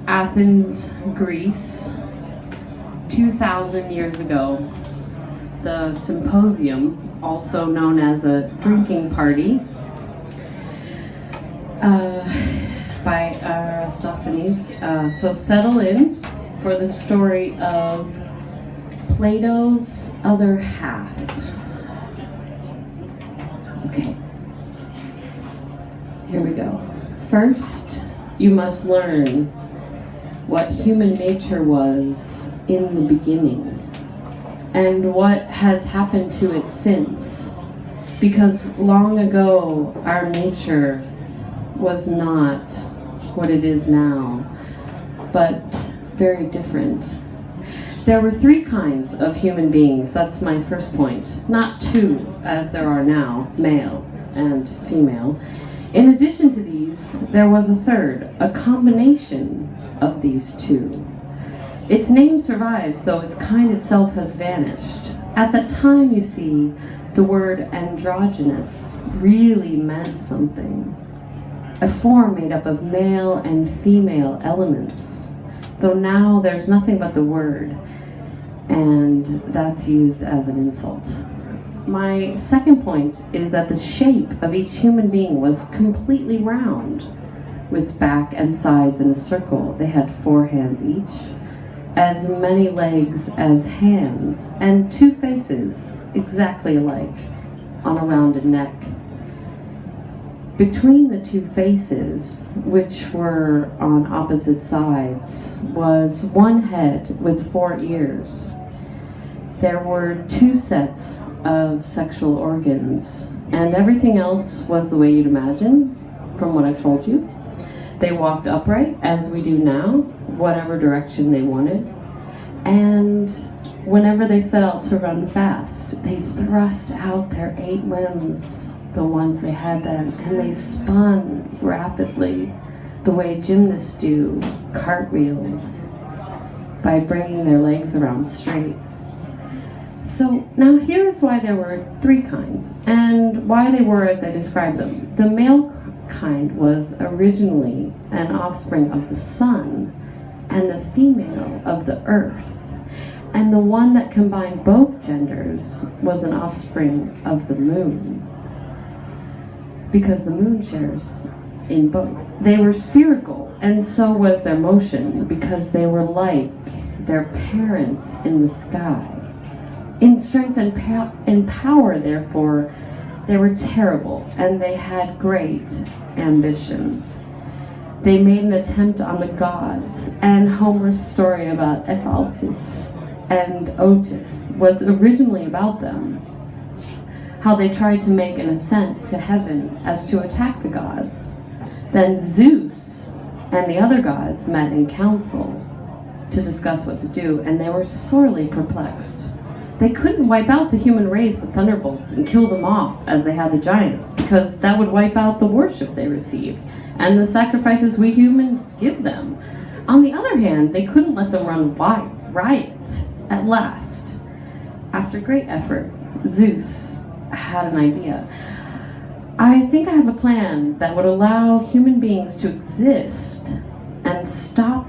Athens, Greece, 2,000 years ago. The Symposium, also known as a drinking party, by Aristophanes. So settle in for the story of Plato's other half. Okay, here we go. First, you must learn what human nature was in the beginning and what has happened to it since. Because long ago, our nature was not what it is now, but very different. There were three kinds of human beings, that's my first point. Not two, as there are now, male and female. In addition to these, there was a third, a combination of these two. Its name survives, though its kind itself has vanished. At that time, you see, the word androgynous really meant something. A form made up of male and female elements, though now there's nothing but the word, and that's used as an insult. My second point is that the shape of each human being was completely round, with back and sides in a circle. They had 4 hands each, as many legs as hands, and 2 faces, exactly alike, on a rounded neck. Between the 2 faces, which were on opposite sides, was 1 head with 4 ears. There were 2 sets of sexual organs, and everything else was the way you'd imagine, from what I've told you. They walked upright, as we do now, whatever direction they wanted, and whenever they set out to run fast, they thrust out their 8 limbs, the ones they had then, and they spun rapidly, the way gymnasts do, cartwheels, by bringing their legs around straight. So now here's why there were 3 kinds, and why they were as I described them. The male kind was originally an offspring of the sun, and the female of the earth. And the one that combined both genders was an offspring of the moon, because the moon shares in both. They were spherical, and so was their motion, because they were like their parents in the sky. In strength and power, therefore, they were terrible, and they had great ambition. They made an attempt on the gods, and Homer's story about Ephaltus and Otis was originally about them. How they tried to make an ascent to heaven as to attack the gods. Then Zeus and the other gods met in council to discuss what to do, and they were sorely perplexed. They couldn't wipe out the human race with thunderbolts and kill them off as they had the giants, because that would wipe out the worship they received and the sacrifices we humans give them. On the other hand, they couldn't let them run riot. At last, after great effort, Zeus had an idea. I think I have a plan that would allow human beings to exist and stop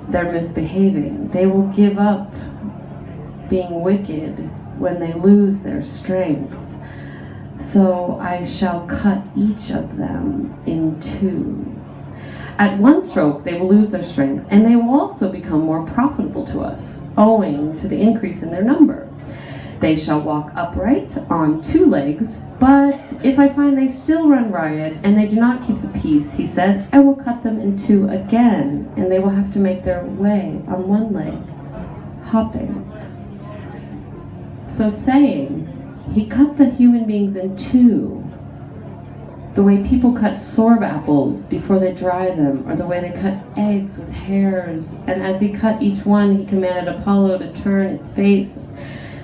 their misbehaving. They will give up being wicked when they lose their strength. So I shall cut each of them in 2. At one stroke, they will lose their strength, and they will also become more profitable to us, owing to the increase in their number. They shall walk upright on 2 legs, but if I find they still run riot and they do not keep the peace, he said, I will cut them in 2 again, and they will have to make their way on 1 leg, hopping. So saying, he cut the human beings in 2, the way people cut sorb apples before they dry them, or the way they cut eggs with hairs. And as he cut each one, he commanded Apollo to turn its face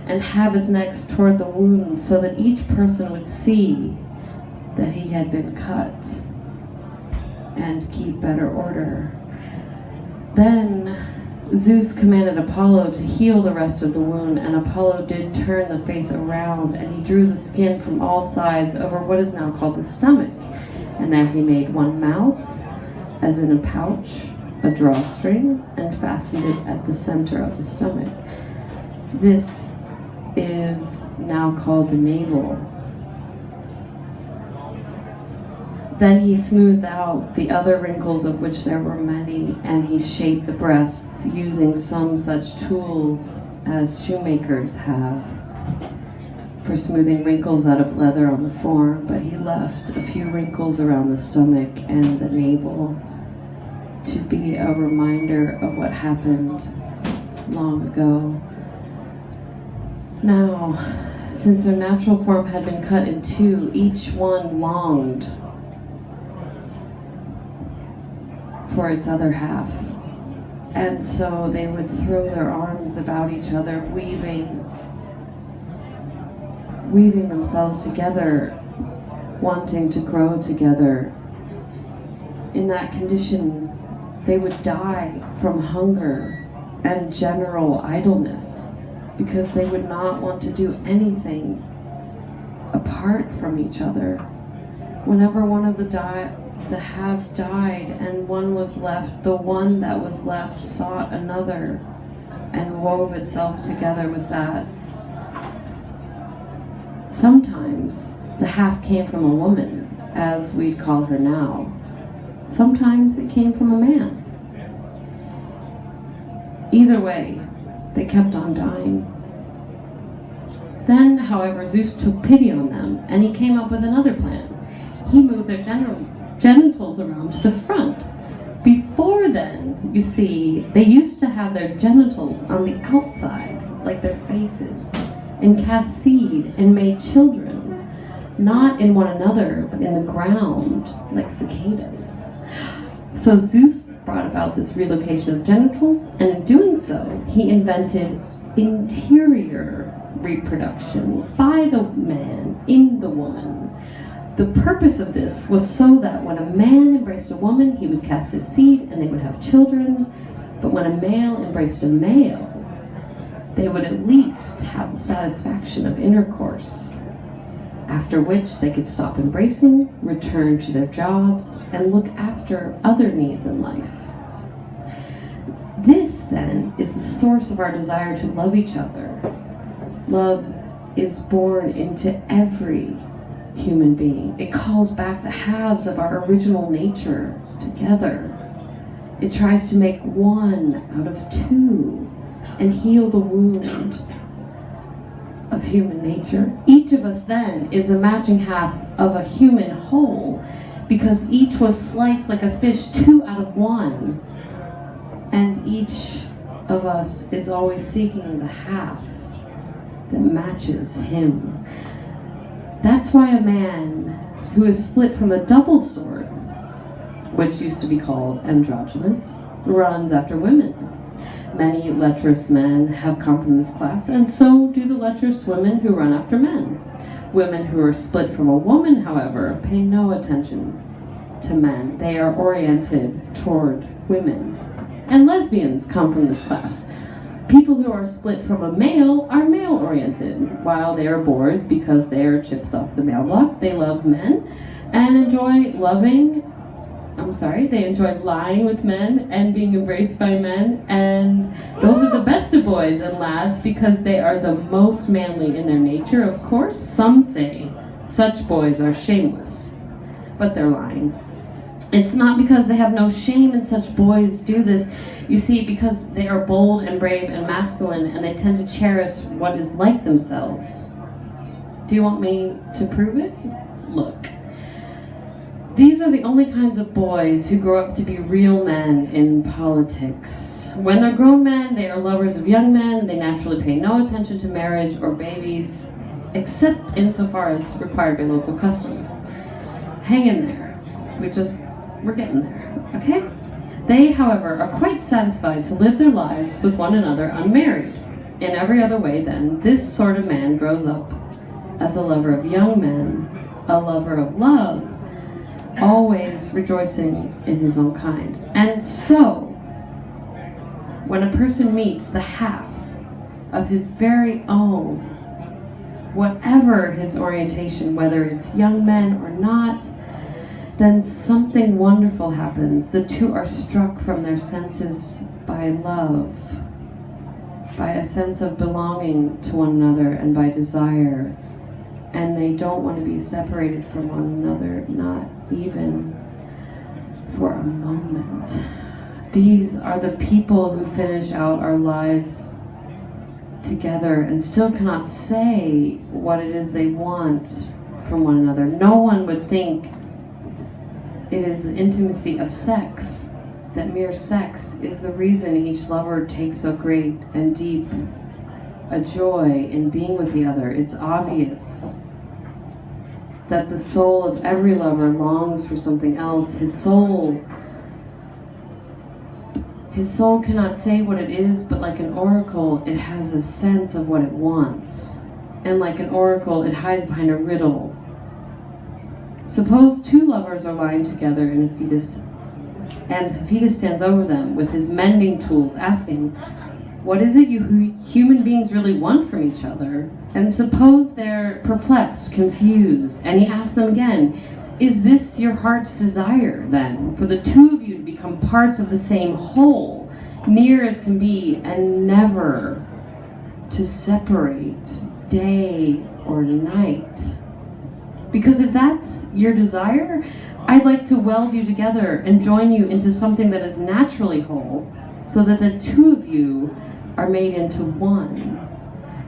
and have its neck toward the wound, so that each person would see that he had been cut and keep better order. Then Zeus commanded Apollo to heal the rest of the wound, and Apollo did turn the face around, and he drew the skin from all sides over what is now called the stomach. And there he made 1 mouth, as in a pouch, a drawstring and fastened it at the center of the stomach. This is now called the navel. Then he smoothed out the other wrinkles, of which there were many, and he shaped the breasts using some such tools as shoemakers have for smoothing wrinkles out of leather on the form, but he left a few wrinkles around the stomach and the navel to be a reminder of what happened long ago. Now, since their natural form had been cut in two, each one longed for its other half. And so they would throw their arms about each other, weaving themselves together, wanting to grow together. In that condition, they would die from hunger and general idleness because they would not want to do anything apart from each other. Whenever one of the halves died and one was left, the one that was left sought another and wove itself together with that. Sometimes the half came from a woman, as we'd call her now. Sometimes it came from a man. Either way, they kept on dying. Then, however, Zeus took pity on them, and he came up with another plan. He moved their genitals around to the front. Before then, you see, they used to have their genitals on the outside, like their faces, and cast seed and made children, not in one another, but in the ground, like cicadas. So Zeus brought about this relocation of genitals, and in doing so, he invented interior reproduction by the man in the woman. The purpose of this was so that when a man embraced a woman, he would cast his seed and they would have children, but when a male embraced a male, they would at least have the satisfaction of intercourse, after which they could stop embracing, return to their jobs, and look after other needs in life. This, then, is the source of our desire to love each other. Love is born into every human being. It calls back the halves of our original nature together. It tries to make one out of two and heal the wound of human nature. Each of us then is a matching half of a human whole because each was sliced like a fish, two out of one. And each of us is always seeking the half that matches him. That's why a man who is split from a double sword, which used to be called androgynous, runs after women. Many lecherous men have come from this class, and so do the lecherous women who run after men. Women who are split from a woman, however, pay no attention to men. They are oriented toward women. And lesbians come from this class. People who are split from a male are male-oriented, while they are boys because they are chips off the male block. They love men and enjoy they enjoy lying with men and being embraced by men, and those are the best of boys and lads because they are the most manly in their nature. Of course, some say such boys are shameless, but they're lying. It's not because they have no shame and such boys do this. You see, because they are bold and brave and masculine, and they tend to cherish what is like themselves. Do you want me to prove it? Look. These are the only kinds of boys who grow up to be real men in politics. When they're grown men, they are lovers of young men. They naturally pay no attention to marriage or babies, except insofar as required by local custom. Hang in there. We're getting there, okay? They, however, are quite satisfied to live their lives with one another unmarried. In every other way, then, this sort of man grows up as a lover of young men, a lover of love, always rejoicing in his own kind. And so, when a person meets the half of his very own, whatever his orientation, whether it's young men or not, then something wonderful happens. The two are struck from their senses by love, by a sense of belonging to one another and by desire. And they don't want to be separated from one another, not even for a moment. These are the people who finish out our lives together and still cannot say what it is they want from one another. No one would think it is the intimacy of sex, that mere sex is the reason each lover takes so great and deep a joy in being with the other. It's obvious that the soul of every lover longs for something else. His soul cannot say what it is, but like an oracle, it has a sense of what it wants. And like an oracle, it hides behind a riddle. Suppose two lovers are lying together and Hephaestus stands over them with his mending tools, asking, what is it you human beings really want from each other? And suppose they're perplexed, confused, and he asks them again, is this your heart's desire, then, for the two of you to become parts of the same whole, near as can be, and never to separate day or night? Because if that's your desire, I'd like to weld you together and join you into something that is naturally whole, so that the two of you are made into one.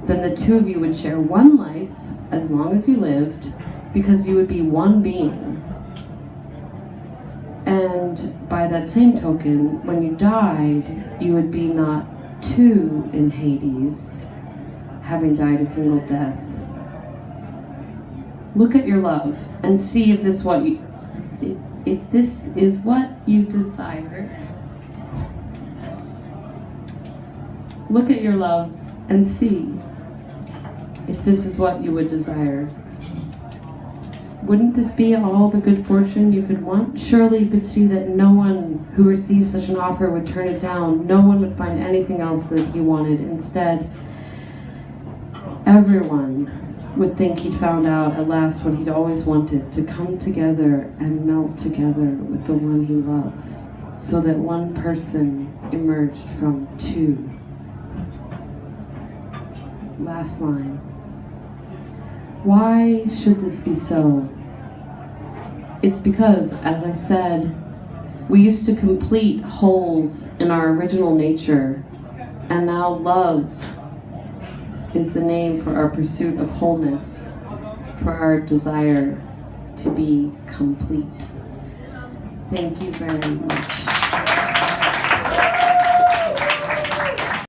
Then the two of you would share one life as long as you lived, because you would be one being. And by that same token, when you died, you would be not two in Hades, having died a single death. Look at your love and see if this is what you desire. Look at your love and see if this is what you would desire. Wouldn't this be all the good fortune you could want? Surely you could see that no one who receives such an offer would turn it down. No one would find anything else that he wanted. Instead, everyone would think he'd found out at last what he'd always wanted, to come together and melt together with the one he loves, so that one person emerged from two. Last line. Why should this be so? It's because, as I said, we used to complete holes in our original nature, and now love is the name for our pursuit of wholeness, for our desire to be complete. Thank you very much.